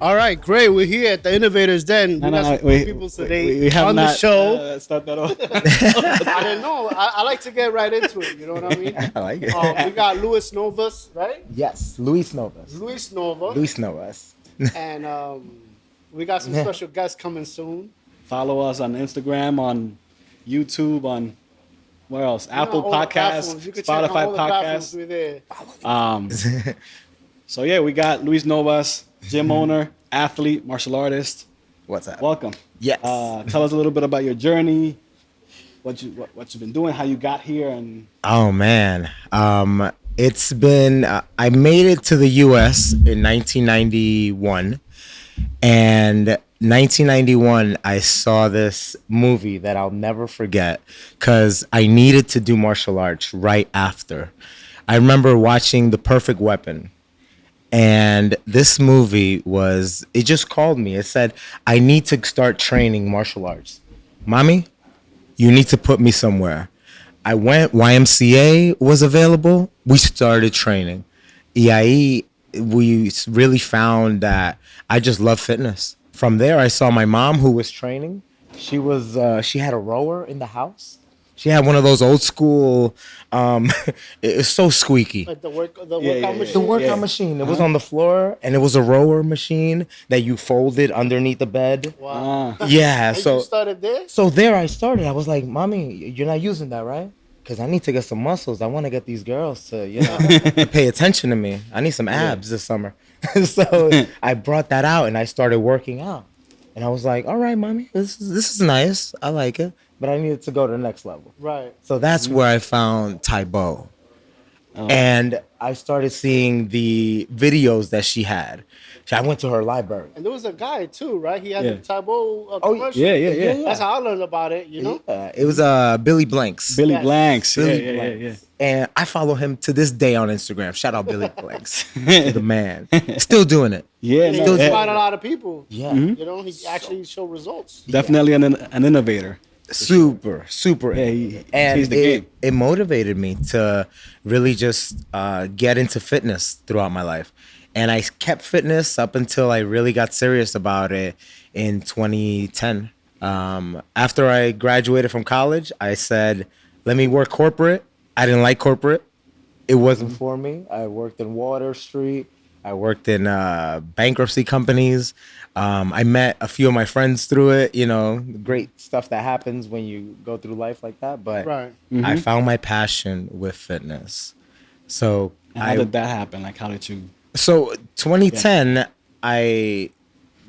All right, great. We're here at the Innovators Den. No, We got no, some we, people we, today we have on not, the show. start that off. I didn't know. I like to get right into it. You know what I mean? I like it. We got Luis Novas, right? Yes, Luis Novas. Luis Nova. Luis Novas. And we got some special guests coming soon. Follow us on Instagram, on YouTube, on where else? Apple all the Podcasts, platforms. You can check out Spotify all the platforms. Podcasts. We're there. So yeah, we got Luis Novas, gym owner, athlete, martial artist. What's up? Welcome. Yes. Tell us a little bit about your journey, what you've been doing, how you got here, and Oh man, it's been. I made it to the U.S. in 1991, and 1991 I saw this movie that I'll never forget because I needed to do martial arts right after. I remember watching The Perfect Weapon. And this movie it just called me. It said, I need to start training martial arts. Mommy, you need to put me somewhere. I went, YMCA was available. We started training. EIE, we really found that I just love fitness. From there, I saw my mom who was training. She had a rower in the house. She had one of those old school, it's so squeaky. Like the workout machine. The workout machine. It was on the floor, and it was a rower machine that you folded underneath the bed. Wow. Yeah, And so you started there? so there I started. I was like, Mommy, you're not using that, right? Because I need to get some muscles. I want to get these girls to, to pay attention to me. I need some abs this summer. So I brought that out, and I started working out. And I was like, all right, Mommy, this is nice. I like it. But I needed to go to the next level. Right. So that's where I found Taibo. And I started seeing the videos that she had. I went to her library. And there was a guy too, right? He had Yeah. the Taibo Oh, commercial. yeah. That's how I learned about it, you know? It was Billy Blanks. Billy Yes. Blanks. Billy Yeah. Blanks. And I follow him to this day on Instagram. Shout out Billy Blanks. The man. Still doing it. Yeah, He no, inspired a lot of people. Yeah. You know, he actually showed results. definitely an innovator. Super. Yeah, he And changed the game. it motivated me to really just get into fitness throughout my life. And I kept fitness up until I really got serious about it in 2010. After I graduated from college, I said, let me work corporate. I didn't like corporate. It wasn't for me. I worked in Water Street. I worked in bankruptcy companies. I met a few of my friends through it, great stuff that happens when you go through life like that. But Right. I found my passion with fitness. So And how did that happen? Like, how did you? So 2010, I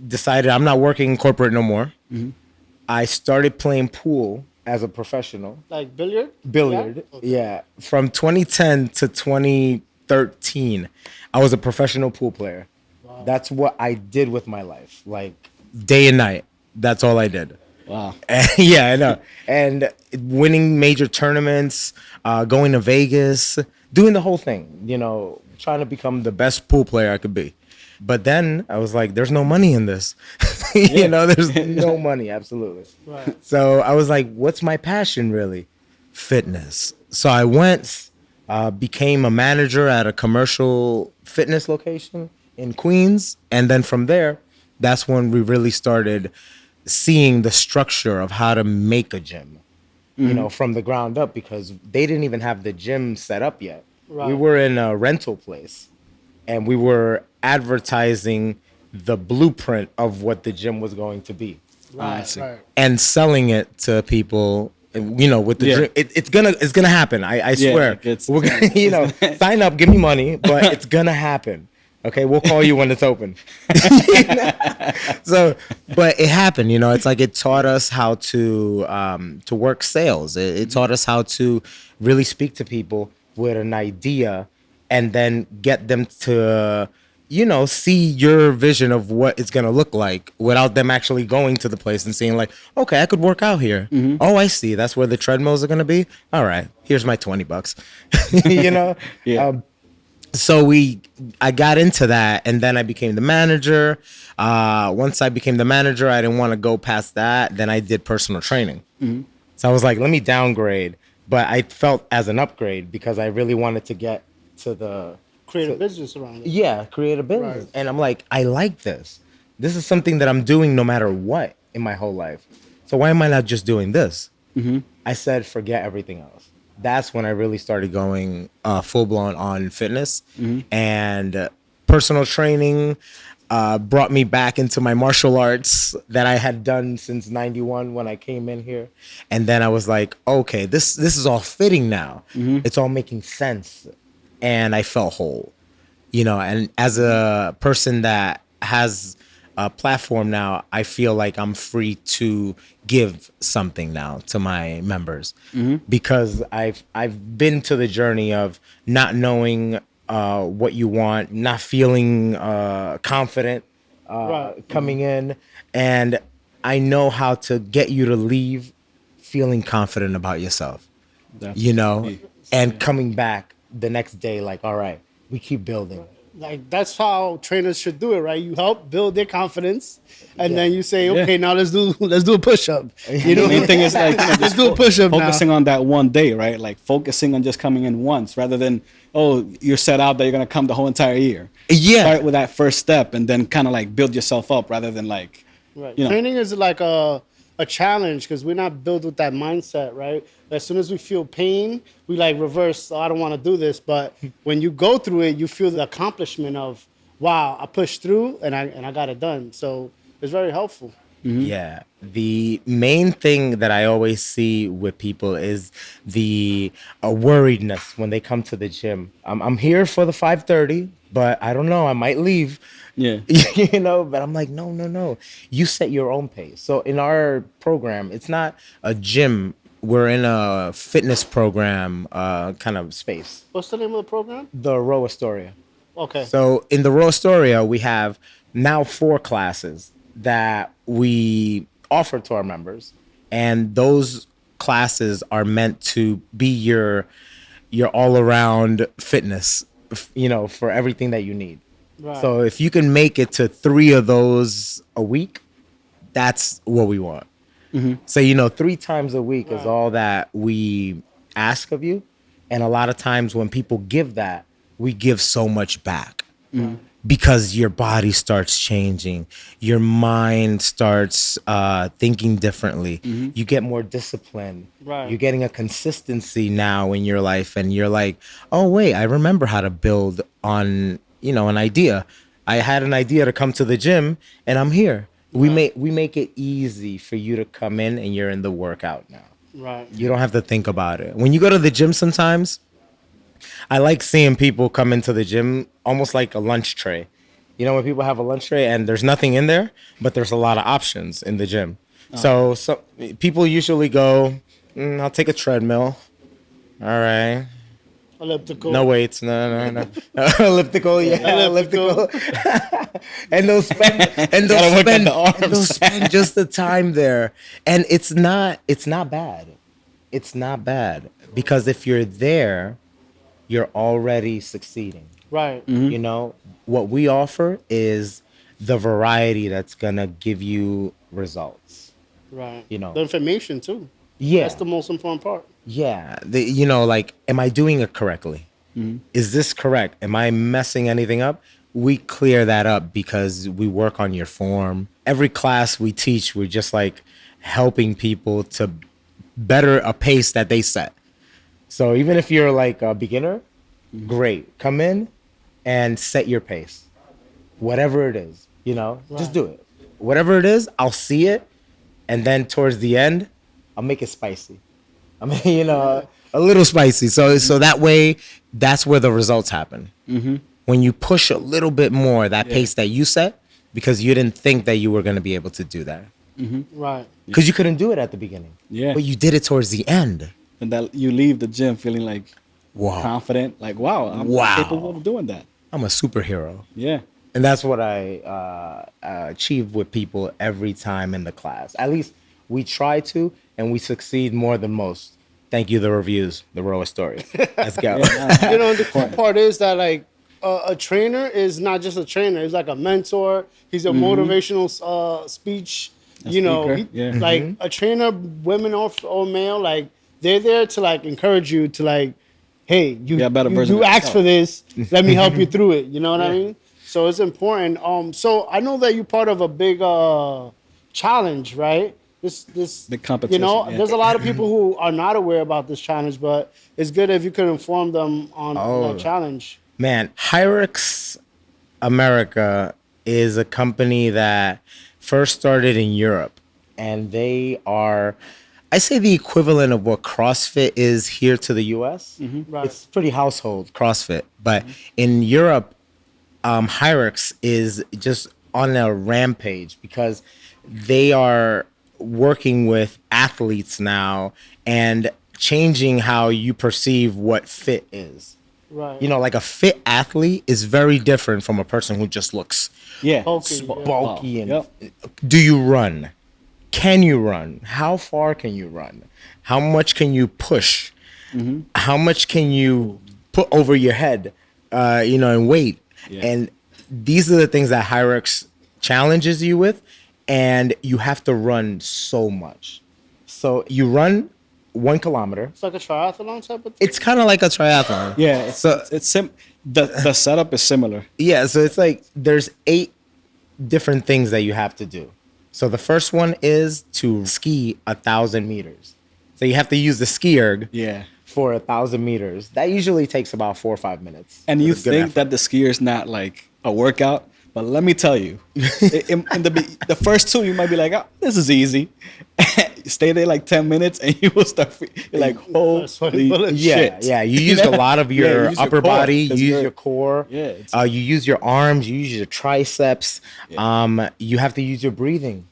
decided I'm not working in corporate no more. I started playing pool as a professional. Like billiard? Billiard, Yeah? Okay. yeah. From 2010 to 2013, I was a professional pool player. Wow. That's what I did with my life, like day and night. That's all I did. Wow. Yeah, I know. And winning major tournaments, going to Vegas, doing the whole thing, trying to become the best pool player I could be. But then I was like, there's no money in this. There's no money, absolutely. Right. So I was like, what's my passion really? Fitness. So I went, became a manager at a commercial fitness location in Queens. And then from there, that's when we really started seeing the structure of how to make a gym, from the ground up, because they didn't even have the gym set up yet. Right. We were in a rental place, and we were advertising the blueprint of what the gym was going to be Right. Right. and selling it to people. With the dream, it's gonna happen. I swear. We're gonna, sign up, give me money, but it's gonna happen. Okay, we'll call you when it's open. So, but it happened. It's like it taught us how to work sales. It taught us how to really speak to people with an idea, and then get them to see your vision of what it's going to look like without them actually going to the place and seeing like, okay, I could work out here. Oh, I see. That's where the treadmills are going to be. All right, here's my $20. Yeah. So I got into that, and then I became the manager. Once I became the manager, I didn't want to go past that. Then I did personal training. So I was like, let me downgrade. But I felt as an upgrade because I really wanted to get to the Create a business around it. create a business. Right. And I'm like, I like this. This is something that I'm doing no matter what in my whole life. So why am I not just doing this? I said, forget everything else. That's when I really started going full blown on fitness and personal training. Brought me back into my martial arts that I had done since '91 when I came in here, and then I was like, okay, this is all fitting now. It's all making sense, and I felt whole, you know. And as a person that has a platform now, I feel like I'm free to give something now to my members because I've been to the journey of not knowing what you want, not feeling confident coming in, and I know how to get you to leave feeling confident about yourself, you know, and coming back the next day like, all right, we keep building. Like that's how trainers should do it, right? You help build their confidence, and then you say, okay, now let's do a push up. You know, The main thing is like, you know, let's do a push up now. focusing on that one day, right? Like focusing on just coming in once rather than, oh, you're set out that you're going to come the whole entire year. Yeah. Start with that first step and then kind of like build yourself up rather than like, Right. you know. Training is like a challenge because we're not built with that mindset, right? As soon as we feel pain, we like reverse, oh, I don't want to do this. But when you go through it, you feel the accomplishment of, wow, I pushed through and I got it done. So it's very helpful. Yeah. The main thing that I always see with people is the worriedness when they come to the gym. I'm here for the 5:30, but I don't know, I might leave. Yeah. You know, but I'm like, no. You set your own pace. So in our program, it's not a gym. We're in a fitness program kind of space. What's the name of the program? The Row Astoria. Okay. So in the Row Astoria, we have now 4 classes that we offer to our members, and those classes are meant to be your all around fitness, you know, for everything that you need. Right. So if you can make it to 3 of those a week, that's what we want. So, you know, 3 times a week is all that we ask of you. And a lot of times when people give that, we give so much back because your body starts changing. Your mind starts thinking differently. You get more discipline. Right. You're getting a consistency now in your life. And you're like, oh, wait, I remember how to build on, you know, an idea. I had an idea to come to the gym and I'm here. We make it easy for you to come in and you're in the workout now. Right. You don't have to think about it. When you go to the gym sometimes, I like seeing people come into the gym almost like a lunch tray. You know, when people have a lunch tray and there's nothing in there, but there's a lot of options in the gym. So people usually go, I'll take a treadmill. All right. Elliptical. No weights, no. Elliptical, yeah, elliptical. and they'll spend just the time there, and it's not bad. It's not bad because if you're there, you're already succeeding. Right. You know what we offer is the variety that's gonna give you results. Right. You know. The information too. Yeah. That's the most important part. Yeah, you know, like, am I doing it correctly? Is this correct? Am I messing anything up? We clear that up because we work on your form. Every class we teach, we're just like helping people to better a pace that they set. So even if you're like a beginner, great. Come in and set your pace. Whatever it is, you know, just do it. Whatever it is, I'll see it. And then towards the end, I'll make it spicy. I mean, you know, a little spicy. So that way, that's where the results happen. When you push a little bit more, that pace that you set, because you didn't think that you were going to be able to do that. Right. Because you couldn't do it at the beginning. Yeah. But you did it towards the end. And that you leave the gym feeling like Wow. confident, like, wow, I'm capable of doing that. I'm a superhero. Yeah. And that's what I achieve with people every time in the class. At least we try to, and we succeed more than most. Thank you, the reviews, the Row Astoria. Let's go. You know, the cool part is that like a trainer is not just a trainer. He's like a mentor. He's a motivational speech. You know, speaker. like a trainer, women or male, like they're there to like encourage you to like, hey, you Be a better version you of asked yourself. for this. Let me help you through it. You know what I mean? So it's important. So I know that you're part of a big challenge, right? This The competition, yeah. there's a lot of people who are not aware about this challenge, but it's good if you could inform them on that challenge. Man, Hyrix America is a company that first started in Europe, and they are, I say, the equivalent of what CrossFit is here to the US. Right. It's pretty household CrossFit, but in Europe, Hyrix is just on a rampage because they are working with athletes now and changing how you perceive what fit is. Right. You know, like a fit athlete is very different from a person who just looks Yeah. Bulky, yeah. bulky. And Yep. do you run? Can you run? How far can you run? How much can you push? How much can you put over your head? And weight. Yeah. And these are the things that Hyrix challenges you with, and you have to run so much. So you run 1 kilometer. It's like a triathlon type of thing. It's kind of like a triathlon. Yeah. So The setup is similar. yeah, so it's like there's 8 different things that you have to do. So the first one is to ski 1,000 meters. So you have to use the ski erg Yeah. for 1,000 meters. That usually takes about 4 or 5 minutes. And you With a good think effort. that the skier is not like a workout, but let me tell you, in the first 2, you might be like, oh, this is easy. You stay there like 10 minutes, and you will start. You're like, sweating holy bullets. shit! Yeah, you use a lot of your you use your upper core, body, 'cause you use you're- your core, Yeah, it's- you use your arms, you use your triceps. You have to use your breathing.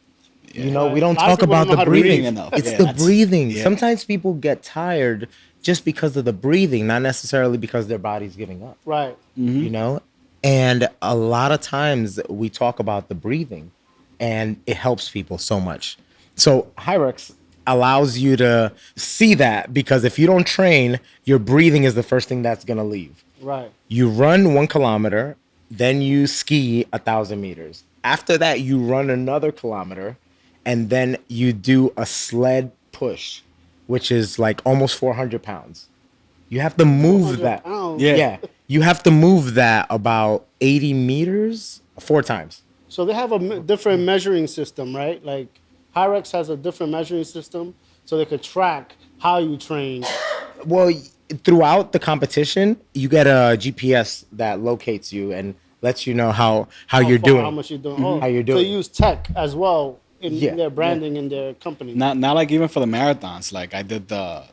You know, we don't A lot of talk people about don't know how the to breathe breathing. enough. It's Yeah, the that's- breathing. yeah. Sometimes people get tired just because of the breathing, not necessarily because their body's giving up. Right. You know, and a lot of times we talk about the breathing, and it helps people so much. So Hyrix allows you to see that, because if you don't train, your breathing is the first thing that's gonna leave. Right. You run 1 kilometer, then you ski 1,000 meters. After that, you run another kilometer, and then you do a sled push, which is like almost 400 pounds. You have to move 400 that. pounds. Yeah. You have to move that about 80 meters 4 times. So they have a different measuring system, right? Like Hyrex has a different measuring system, so they could track how you train. Well, throughout the competition, you get a GPS that locates you and lets you know how you're far, doing. How much you're doing. Oh, How you're So doing. you use tech as well in Yeah, their branding in their company. Not like even for the marathons. Like I did the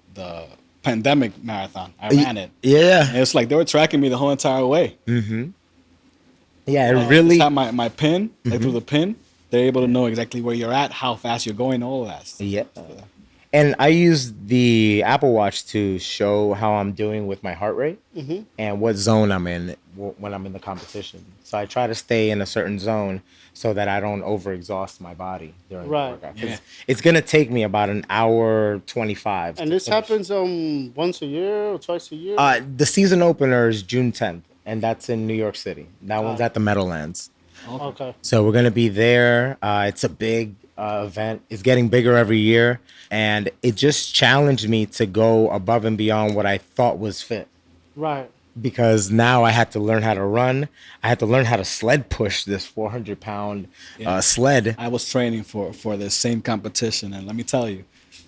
pandemic marathon. I ran it. Yeah. And it's like they were tracking me the whole entire way. Yeah, it Like, really. just have my pin, like through the pin, they're able to know exactly where you're at, how fast you're going, all of that stuff. Yeah. And I use the Apple Watch to show how I'm doing with my heart rate and what zone I'm in when I'm in the competition. So I try to stay in a certain zone so that I don't overexhaust my body during Right. the workout. 'Cause Yeah. it's going to take me about an hour 25. And to this finish. happens once a year or twice a year. The season opener is June 10th, and that's in New York City. That one's at the Meadowlands. Okay. So we're gonna be there. It's a big event. It's getting bigger every year, and it just challenged me to go above and beyond what I thought was fit. Right. Because now I had to learn how to run. I had to learn how to sled push this 400-pound sled. I was training for the same competition, and let me tell you,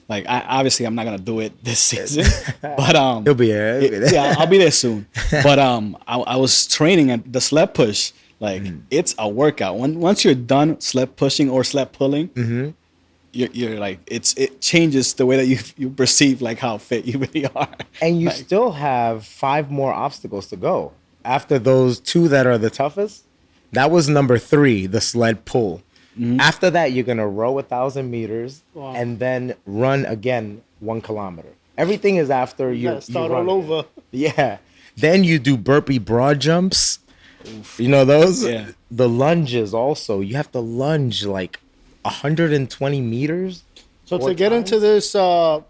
like I'm not gonna do it this season, but He'll be here. yeah, I'll be there soon. But I was training at the sled push. Like it's a workout. Once you're done sled pushing or sled pulling, you're like it changes the way that you perceive like how fit you really are. And you Like, still have 5 more obstacles to go. After those 2 that are the toughest, that was number 3, the sled pull. After that, you're gonna row 1,000 meters Wow. and then run again 1 kilometer. Everything is after You you gotta start you run. all over. Yeah. Then you do burpee broad jumps. You know those? Yeah. The lunges also. You have to lunge like 120 meters. So 4 to get times. into this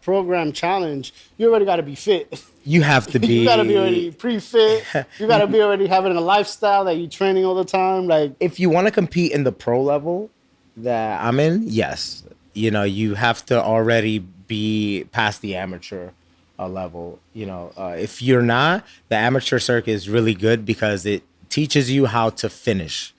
program challenge, you already got to be fit. You have to be. You got to be already pre-fit. You got to be already having a lifestyle that you're training all the time. Like, If you want to compete in the pro level that I'm in, yes. You know, you have to already be past the amateur level. You know, if you're not, the amateur circuit is really good because it teaches you how to finish.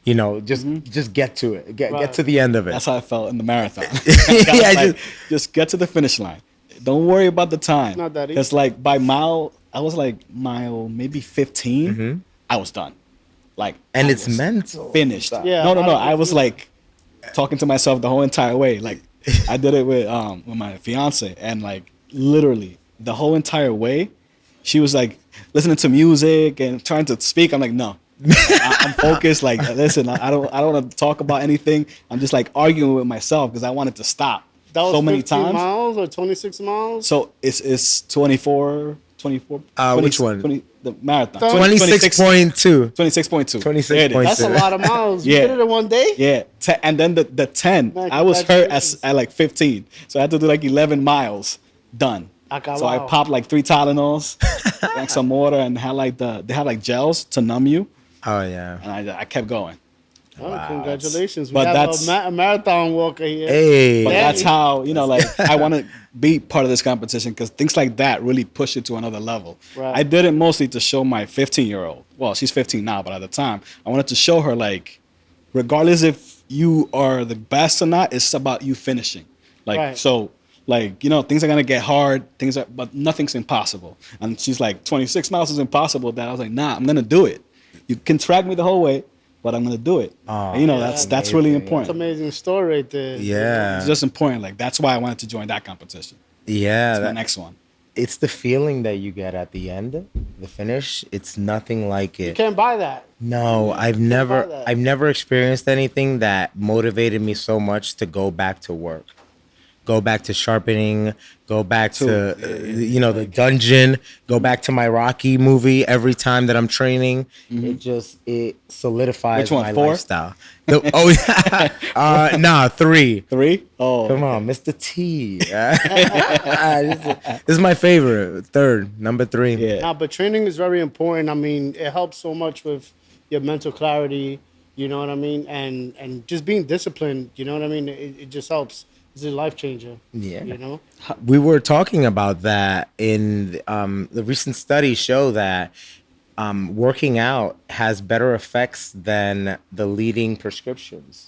You know, just get to it. Get Right. to the end of it. That's how I felt in the marathon. Yeah, Like, just get to the finish line. Don't worry about the time. Not that easy. Because like by mile, I was like mile maybe 15. I was done. Like, And I it's was mental. finished. Yeah, No. a lot of I was people- like talking to myself the whole entire way. Like I did it with my fiance, and like literally the whole entire way, she was like listening to music and trying to speak. I'm like, no. I'm focused. Like, listen, I don't want to talk about anything. I'm just like arguing with myself because I wanted to stop That was so many 15 times. miles or 26 miles. So it's 24. Which one? The marathon. 26.2. 26.2. 26.2. There it is. That's a lot of miles. You Yeah. did it in one day. Yeah. And then the 10. Man, I was hurt congratulations. at like 15. So I had to do like 11 miles. Done. So I Wow. popped like 3 Tylenols, drank some water, and they had like gels to numb you. Oh yeah. And I kept going. Oh, congratulations. We But have that's- a marathon walker here. Hey. But Yeah. that's how, like, I want to be part of this competition because things like that really push you to another level. Right. I did it mostly to show my 15-year-old. Well, she's 15 now, but at the time, I wanted to show her, like, regardless if you are the best or not, it's about you finishing. Like, Right. so, like, things are going to get hard, but nothing's impossible. And she's like, 26 miles is impossible. That I was like, nah, I'm going to do it. You can track me the whole way, but I'm going to do it. Oh, And, that's really amazing. important. It's an amazing story right there. Yeah. It's just important. Like, that's why I wanted to join that competition. Yeah. That's my that- next one. it's the feeling that you get at the end, the finish. It's nothing like You it. can't buy that. No, buy that. I've never experienced anything that motivated me so much to go back to work. Go back to sharpening, go back to the dungeon, go back to my Rocky movie every time that I'm training. It solidifies Which one, my 4? lifestyle. Nah, 3. 3? Oh. Come on, Mr. T. This is my favorite. Number 3. Yeah. Nah, but training is very important. I mean, it helps so much with your mental clarity. You know what I mean? And just being disciplined. You know what I mean? It just helps. It's a life changer. Yeah. You know? We were talking about that in the recent studies show that working out has better effects than the leading prescriptions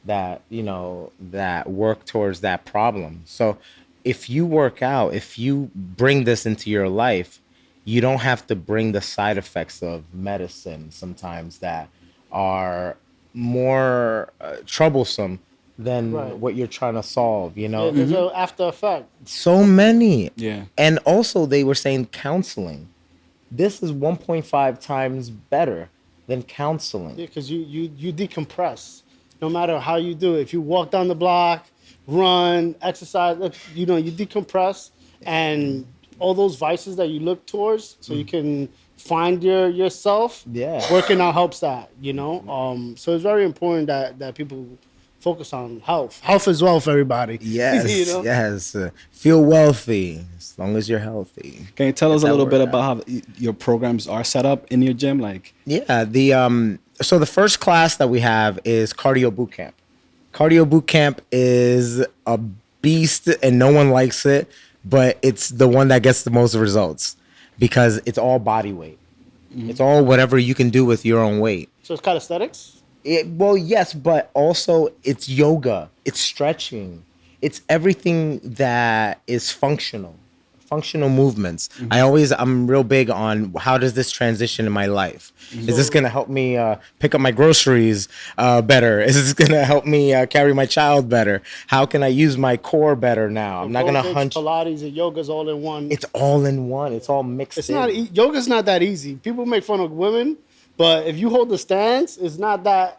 that that work towards that problem. So if you work out, if you bring this into your life, you don't have to bring the side effects of medicine sometimes that are more troublesome than Right. what you're trying to solve, There's an after effect. so many. Yeah. And also they were saying counseling. This is 1.5 times better than counseling. Yeah, because you decompress. No matter how you do it. If you walk down the block, run, exercise, you decompress, and all those vices that you look towards, so you can find yourself. Yeah. Working out helps that. So it's very important that people focus on health. Health is wealth, everybody. Yes, You know? yes. Feel wealthy as long as you're healthy. Can you tell us a that little bit word about how your programs are set up in your gym? Like, Yeah, so the first class that we have is cardio boot camp. Cardio boot camp is a beast and no one likes it, but it's the one that gets the most results because it's all body weight. It's all whatever you can do with your own weight. So it's calisthenics. Well, yes, but also it's yoga, it's stretching, it's everything that is functional movements. I'm real big on how does this transition in my life? Is this going to help me pick up my groceries better? Is this going to help me carry my child better? How can I use my core better now? I'm not going to Aerobics, hunch. Pilates and yoga's all in one. It's all in one. It's all mixed It's in. not yoga's not that easy. People make fun of women, but if you hold the stance, it's not that.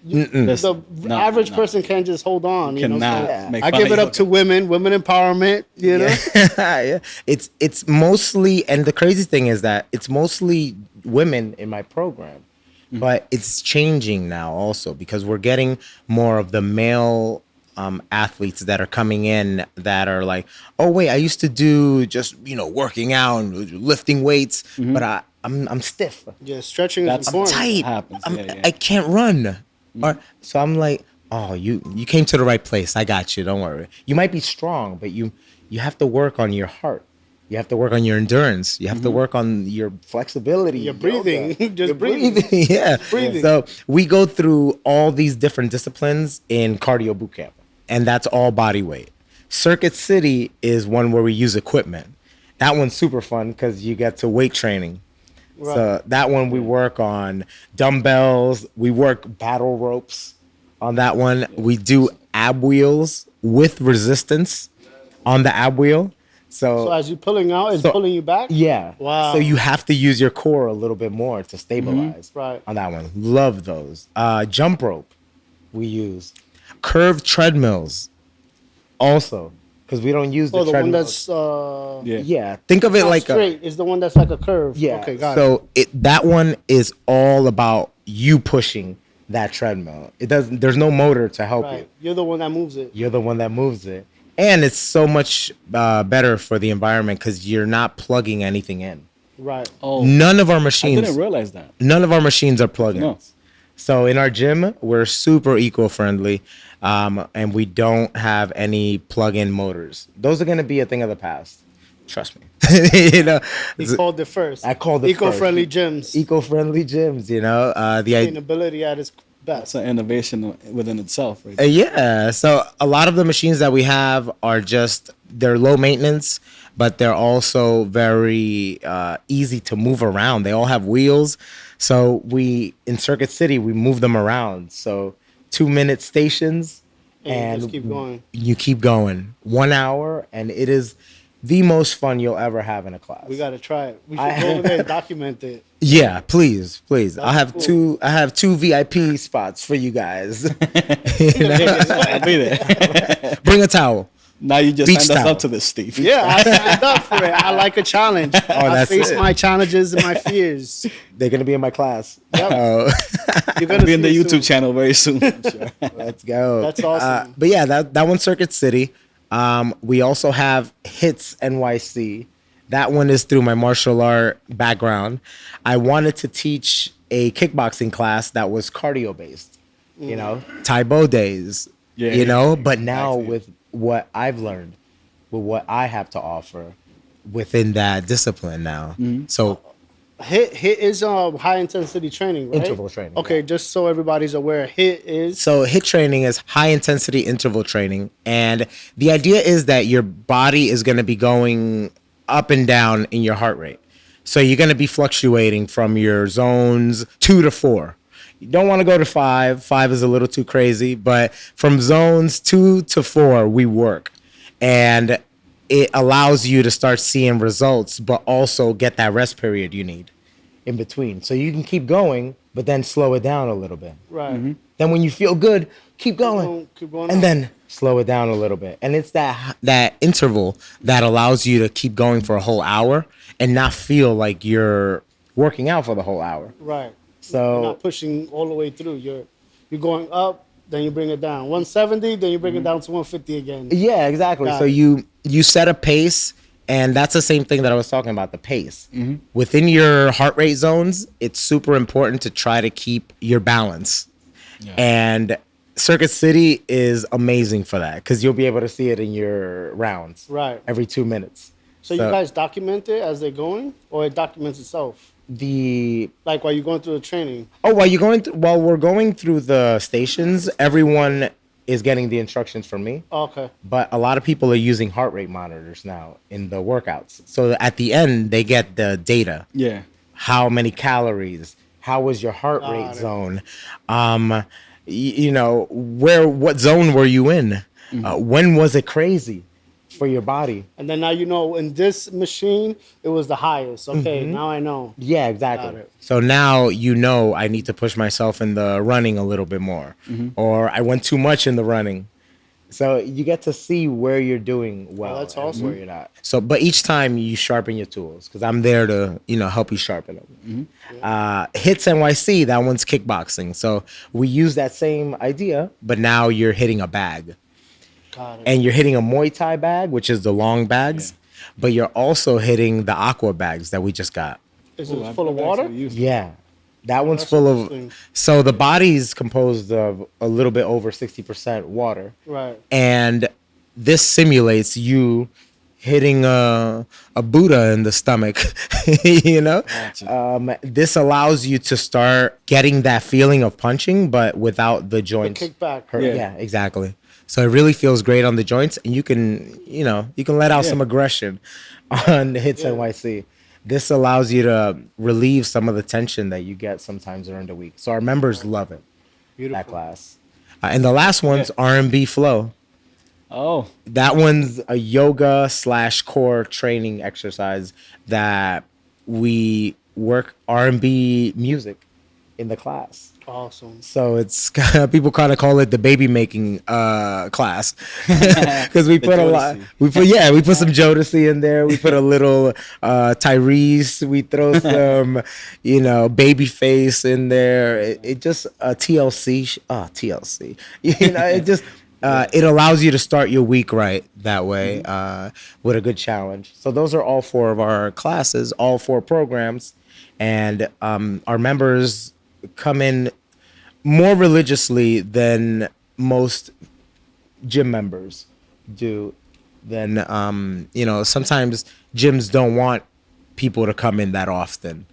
The No, average no. person can't just hold on. cannot So make I fun give of it up to women empowerment. You know, Yeah. It's mostly, and the crazy thing is that it's mostly women in my program, but it's changing now also because we're getting more of the male athletes that are coming in that are like, oh wait, I used to do just working out and lifting weights, but I'm stiff. yeah, stretching is That's- I'm important. tight. happens. Yeah. I can't run. So I'm like, oh, you came to the right place. I got you. Don't worry. You might be strong, but you have to work on your heart. You have to work on your endurance. You have to work on your flexibility. You're breathing. yoga. Just You're breathing. Yeah. Breathing. So we go through all these different disciplines in cardio boot camp, and that's all body weight. Circuit City is one where we use equipment. That one's super fun because you get to weight training. Right. So that one we work on dumbbells. We work battle ropes on that one. We do ab wheels with resistance on the ab wheel. So as you're pulling out, it's So- pulling you back? Yeah. Wow. So you have to use your core a little bit more to stabilize Right. on that one. Love those. Jump rope we use. Curved treadmills also because we don't use the Oh, the one treadmill. that's Yeah. Think of it not like straight is the one that's like a curve. yeah. Okay, got it. So that one is all about you pushing that treadmill. It doesn't. There's no motor to help you. Right. You're the one that moves it. You're the one that moves it. And it's so much better for the environment because you're not plugging anything in. Right. Oh, None of our I machines, didn't realize that. none of our machines are plug-ins. No. So in our gym, we're super eco-friendly, and we don't have any plug-in motors. Those are going to be a thing of the past. Trust me. You know, He called it first. I called it eco-friendly first. gyms. Eco-friendly gyms. You know, Sustainability at its That's best. an innovation within itself, right? Yeah. So a lot of the machines that we have are they're low maintenance, but they're also very easy to move around. They all have wheels. So in Circuit City, we move them around. So 2-minute stations And you and just keep going. you keep going 1 hour. And it is the most fun you'll ever have in a class. We got to try it. We should I- go over there and document it. Yeah, please. I have cool. two VIP spots for you guys. You know? I'll be there. Bring a towel. Now you just Beach signed us towel. up to this, Steve. Yeah, I signed up for it. I like a challenge. I that's face it. my challenges and my fears. They're gonna be in my class. Yep. Oh, You're gonna Be in the see it YouTube soon. channel very soon. I'm sure. let's go. That's awesome. But yeah, that one's Circuit City. We also have HIIT NYC. That one is through my martial art background. I wanted to teach a kickboxing class that was cardio based. You know, Taibo days. Yeah, you yeah, know, but now exactly. with what I've learned, with what I have to offer within that discipline now. So HIIT is high intensity training, right? Interval training, Okay, just so everybody's aware, HIIT is So HIIT training is high intensity interval training. And the idea is that your body is going to be going up and down in your heart rate. So you're going to be fluctuating from your zones 2 to 4. You don't want to go to 5. 5 is a little too crazy. But from zones 2 to 4, we work. And it allows you to start seeing results, but also get that rest period you need in between. So you can keep going, but then slow it down a little bit. right. Then when you feel good, keep going. Keep going And on. then slow it down a little bit. And it's that interval that allows you to keep going for a whole hour and not feel like you're working out for the whole hour. Right. So- you're not pushing all the way through. You're going up, then you bring it down. 170, then you bring it down to 150 again. Yeah, exactly. Got So it. you set a pace, and that's the same thing that I was talking about, the pace. Within your heart rate zones, it's super important to try to keep your balance. Yeah. And Circuit City is amazing for that because you'll be able to see it in your rounds Right. every 2 minutes. So you guys document it as they're going, or it documents itself? the Like while you're going through the training. while we're going through the stations, everyone is getting the instructions from me. Okay. But a lot of people are using heart rate monitors now in the workouts. So at the end, they get the data. Yeah. How many calories? How was your heart Got rate it. zone? You know, what zone were you in? When was it crazy for your body? And then now you know in this machine it was the highest. Okay, now I know. Yeah, Got exactly. it. So now you know I need to push myself in the running a little bit more, or I went too much in the running. So you get to see where you're doing well. Oh, that's and awesome. Where you're not. So, but each time you sharpen your tools because I'm there to help you sharpen them. HIIT NYC, that one's kickboxing. So we use that same idea, but now you're hitting a bag. Got it. And you're hitting a Muay Thai bag, which is the long bags, but you're also hitting the aqua bags that we just got. Is Ooh, it I've full of never water? actually used it. Yeah. That one's That's full of. interesting. So the body's composed of a little bit over 60% water. Right. And this simulates you hitting a Buddha in the stomach. You know, Gotcha. this allows you to start getting that feeling of punching, but without the joints. kickback. Yeah. Yeah, exactly. So it really feels great on the joints, and you can, you can let out Yeah. some aggression on HIIT Yeah. NYC. This allows you to relieve some of the tension that you get sometimes during the week. So our members love it. Beautiful. That class. And the last one's R&B flow. Oh, That one's a yoga / core training exercise that we work R&B music in the class. Awesome. So it's people kind of call it the baby making class because we put a lot. Jodeci. We put some Jodeci in there. We put a little Tyrese. We throw some Babyface in there. It just TLC. TLC. It just it allows you to start your week right that way with a good challenge. So those are all 4 of our classes, all 4 programs, and our members come in more religiously than most gym members do. Then sometimes gyms don't want people to come in that often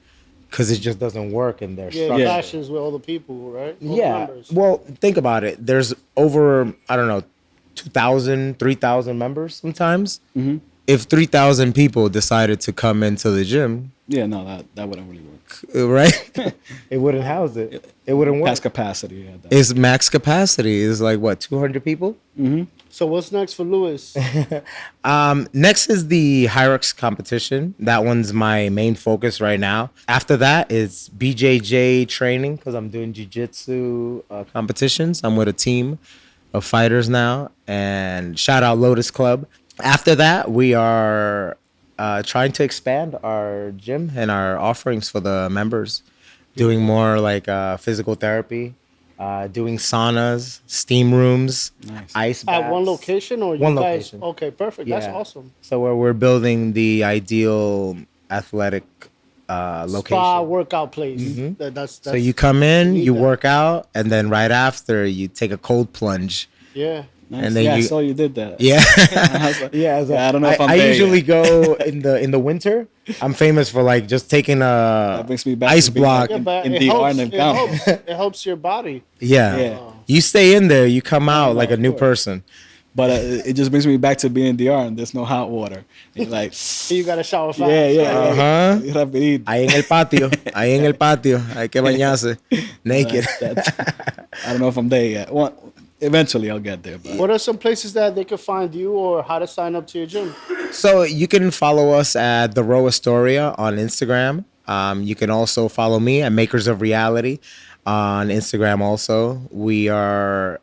because it just doesn't work in their Yeah, structure. it clashes with all the people, right? All the Yeah. members. Well, think about it. There's over, I don't know, 2,000, 3,000 members sometimes. Mm-hmm. If 3,000 people decided to come into the gym, yeah, no, that wouldn't really work. right? It wouldn't house it. It wouldn't work. Past capacity. Yeah, that- It's max capacity. It's like, what, 200 people? So what's next for Lewis? Next is the Hyrux competition. That one's my main focus right now. After that is BJJ training because I'm doing jiu-jitsu competitions. I'm with a team of fighters now. And shout out Lotus Club. After that, we are trying to expand our gym and our offerings for the members. Doing more like physical therapy. Doing saunas, steam rooms, Nice. ice baths. At one location or you One guys? location. Okay, perfect. That's Yeah. awesome. So where we're building the ideal athletic location. Spa workout place. That's So you come in, need you that. work out, and then right after you take a cold plunge. Yeah. Nice. And then yeah, I you- saw you did that. Yeah. I was like, Yeah, I don't know if I'm I there usually yet. go in the winter. I'm famous for like just taking a That brings me back ice to being block. Yeah, but in it DR helps, and it County. helps. It helps your body. Yeah. Yeah. You stay in there, you come out no, like a of new course. person. But it just brings me back to being in DR and there's no hot water. And you're like, You got to shower fast. yeah. Uh-huh. You gotta be Ahí en el patio, hay que bañarse naked. I don't know if I'm there yet. Well, eventually I'll get there. But What are some places that they could find you or how to sign up to your gym? So you can follow us at the Row Astoria on Instagram. You can also follow me at Makers of Reality on Instagram. Also, we are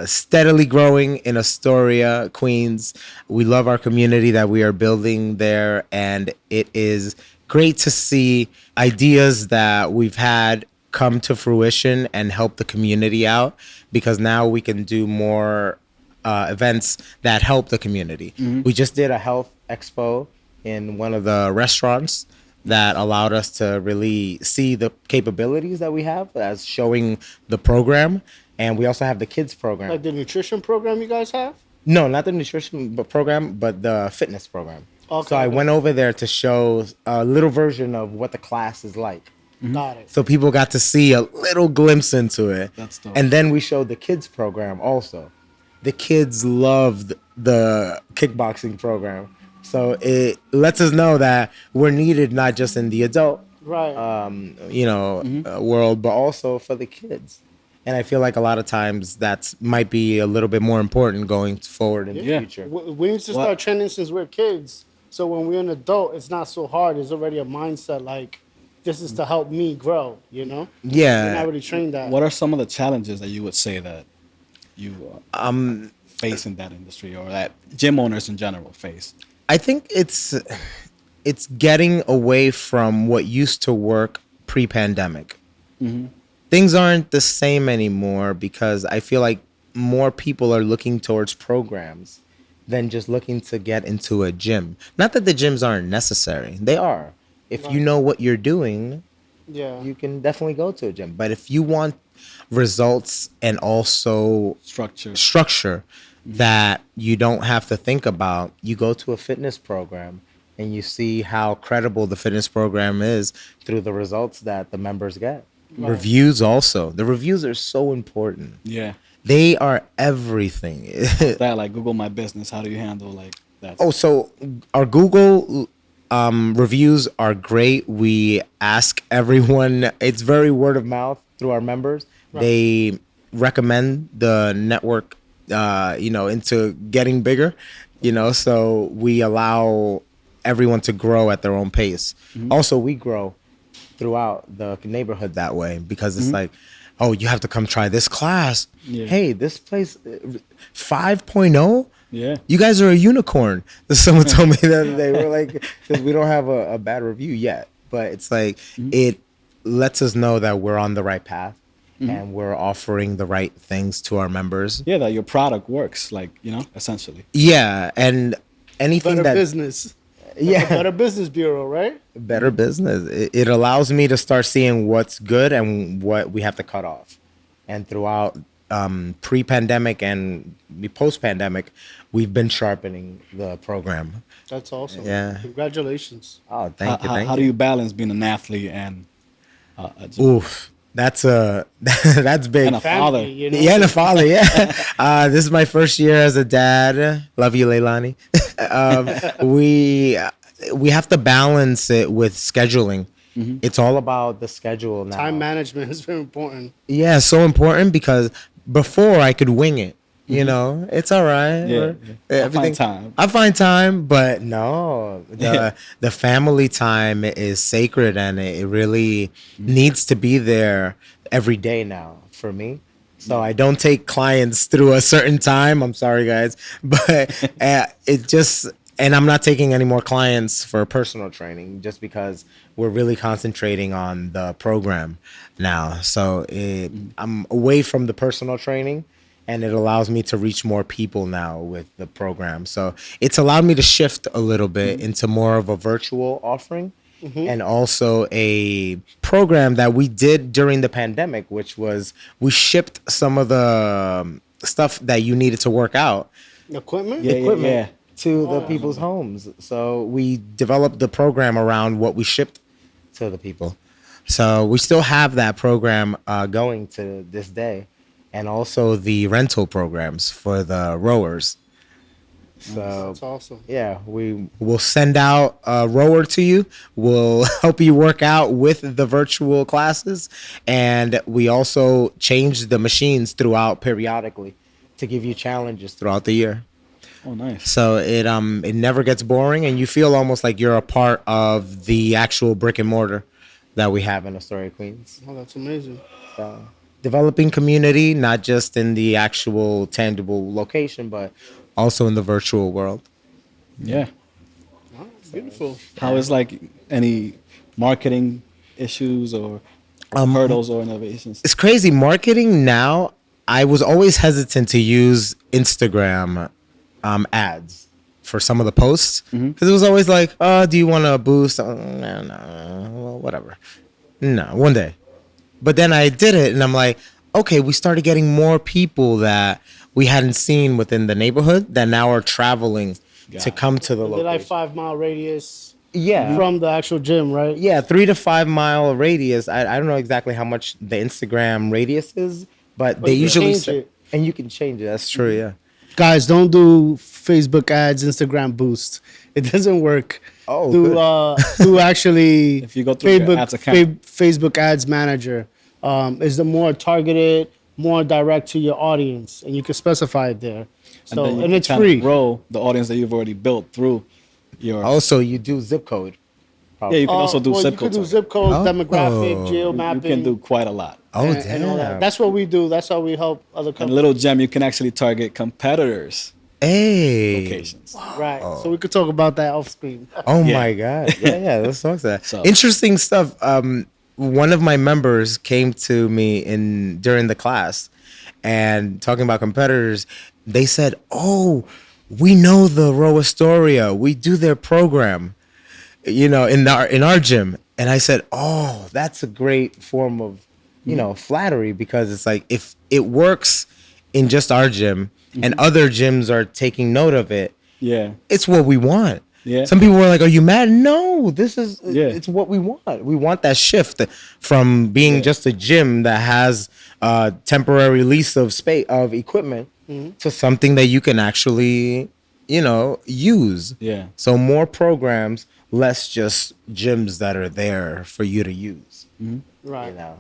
steadily growing in Astoria, Queens. We love our community that we are building there, and it is great to see ideas that we've had come to fruition and help the community out because now we can do more events that help the community. We just did a health expo in one of the restaurants that allowed us to really see the capabilities that we have as showing the program. And we also have the kids program. Like the nutrition program you guys have? No, not the nutrition program, but the fitness program. Okay, So I okay. went over there to show a little version of what the class is like. Got it. So people got to see a little glimpse into it. That's dope. And then we showed the kids program also. The kids loved the kickboxing program. So it lets us know that we're needed not just in the adult Right. world, but also for the kids. And I feel like a lot of times that might be a little bit more important going forward in the Yeah. future. We need to start training since we're kids. So when we're an adult, it's not so hard. There's already a mindset like, this is to help me grow, you know? We're not Yeah. really trained that. what are some of the challenges that you would say that you face in that industry or that gym owners in general face? I think it's getting away from what used to work pre-pandemic. Things aren't the same anymore because I feel like more people are looking towards programs than just looking to get into a gym. Not that the gyms aren't necessary. They are. If you know what you're doing, Yeah. you can definitely go to a gym. But if you want results and also Structure. structure, that you don't have to think about. You go to a fitness program and you see how credible the fitness program is through the results that the members get. Right. Reviews also. The reviews are so important. Yeah. They are everything. That like Google My Business. How do you handle like that? Oh, so our Google reviews are great. We ask everyone. It's very word of mouth through our members. Right. They recommend the network, into getting bigger. So we allow everyone to grow at their own pace. Also, we grow throughout the neighborhood that way because it's like, oh, you have to come try this class. Yeah. Hey, this place 5.0. Yeah. You guys are a unicorn. Someone told me that they were like, because we don't have a bad review yet, but it's like it lets us know that we're on the right path and we're offering the right things to our members. Yeah, that your product works, like, essentially. Yeah, and anything Better that business. yeah, Better Business Bureau, right? better business. It allows me to start seeing what's good and what we have to cut off. And throughout pre-pandemic and post-pandemic, we've been sharpening the program. That's awesome. Yeah. Congratulations. Oh, thank you. How do you balance being an athlete and Oof, that's that's big. And a father? Family, you know? Yeah, and a father. Yeah, this is my first year as a dad. Love you, Leilani. We have to balance it with scheduling. It's all about the schedule now. Time management is very important. Yeah, so important because before I could wing it. It's all right. Yeah, yeah. I find time. I find time, but no, the family time is sacred and it really needs to be there every day now for me. So I don't take clients through a certain time. I'm sorry, guys, but it just, and I'm not taking any more clients for personal training just because we're really concentrating on the program now. So I'm away from the personal training. And it allows me to reach more people now with the program. So it's allowed me to shift a little bit into more of a virtual offering and also a program that we did during the pandemic, which was we shipped some of the stuff that you needed to work out. Equipment? Equipment to the people's homes. So we developed the program around what we shipped to the people. So we still have that program going to this day. And also the rental programs for the rowers. So That's awesome. yeah, we will send out a rower to you. We'll help you work out with the virtual classes. And we also change the machines throughout periodically to give you challenges throughout the year. Oh, nice. So it never gets boring and you feel almost like you're a part of the actual brick and mortar that we have in Astoria, Queens. Oh, that's amazing. So, developing community, not just in the actual tangible location, but also in the virtual world. Yeah. Wow, beautiful. How is like any marketing issues or hurdles or innovations? It's crazy. Marketing now, I was always hesitant to use Instagram ads for some of the posts because it was always like, oh, do you want to boost? No, well, whatever. No, one day. But then I did it, and I'm like, okay, we started getting more people that we hadn't seen within the neighborhood that now are traveling to come to the They're location. like 5 mile radius Yeah. from the actual gym, right? Yeah, 3 to 5 mile radius. I don't know exactly how much the Instagram radius is, but they you can usually change it. and you can change it. That's true, yeah. Guys, don't do Facebook ads, Instagram boost. It doesn't work. Oh, through actually If you go through your ads account. Facebook Ads Manager is the more targeted, more direct to your audience, and you can specify it there. So then you and can it's kind of free. grow the audience that you've already built through your. Also, you do zip code. Yeah, you can also do zip You can codes. do zip codes, Oh. demographic, geo You mapping. can do quite a lot. Oh, and all that. damn. That's what we do. That's how we help other And companies. Little Gem, you can actually target competitors' Hey. locations. Right. So we could talk about that off screen. Oh Yeah. my God. Yeah, let's talk that. So- Interesting stuff. One of my members came to me during the class and talking about competitors. They said, "Oh, we know the Row Astoria. We do their program, in our gym." And I said, "Oh, that's a great form of, flattery because it's like if it works in just our gym, and other gyms are taking note of it, Yeah. it's what we want. Yeah. Some people were like, "Are you mad?" No, this is Yeah. it's what we want. We want that shift from being just a gym that has a temporary lease of space of equipment to something that you can actually, use. Yeah. So more programs, less just gyms that are there for you to use. Right. You know.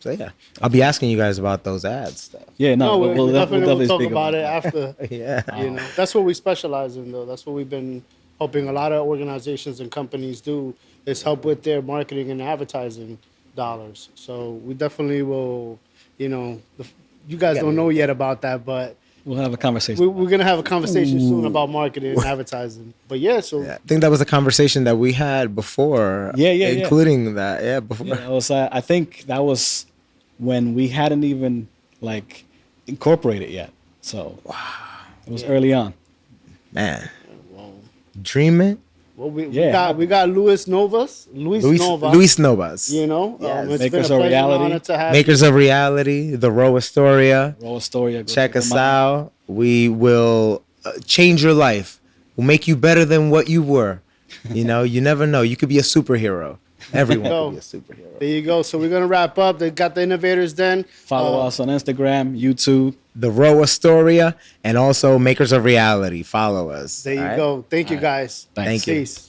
So yeah, I'll be asking you guys about those ads stuff. Yeah. No, No, we'll definitely we'll talk speak about it that. after. Yeah. That's what we specialize in, though. That's what we've been helping a lot of organizations and companies do, is help with their marketing and advertising dollars. So we definitely will, you guys don't know yet about that, but We'll have a conversation. we're going to have a conversation soon about marketing and advertising. But yeah, so Yeah, I think that was a conversation that we had before. Yeah. Including that. Yeah, before. Yeah, that was. I think that was when we hadn't even like incorporated yet. So it was early on. Man. Dreaming. well, we Yeah. got Luis Nova. Luis Novas. It's Makers been a of pleasure and reality. honor to have Makers of Reality, the Row Astoria. Row Astoria. Go Check them us out. We will change your life. We'll make you better than what you were. You never know. You could be a superhero. Everyone Go. could be a superhero. There you go. So we're going to wrap up. They got the Innovators Den. Follow us on Instagram, YouTube. The Row Astoria, and also Makers of Reality. Follow us. There you all right? go. Thank you, guys. Thanks. Thank you. Peace.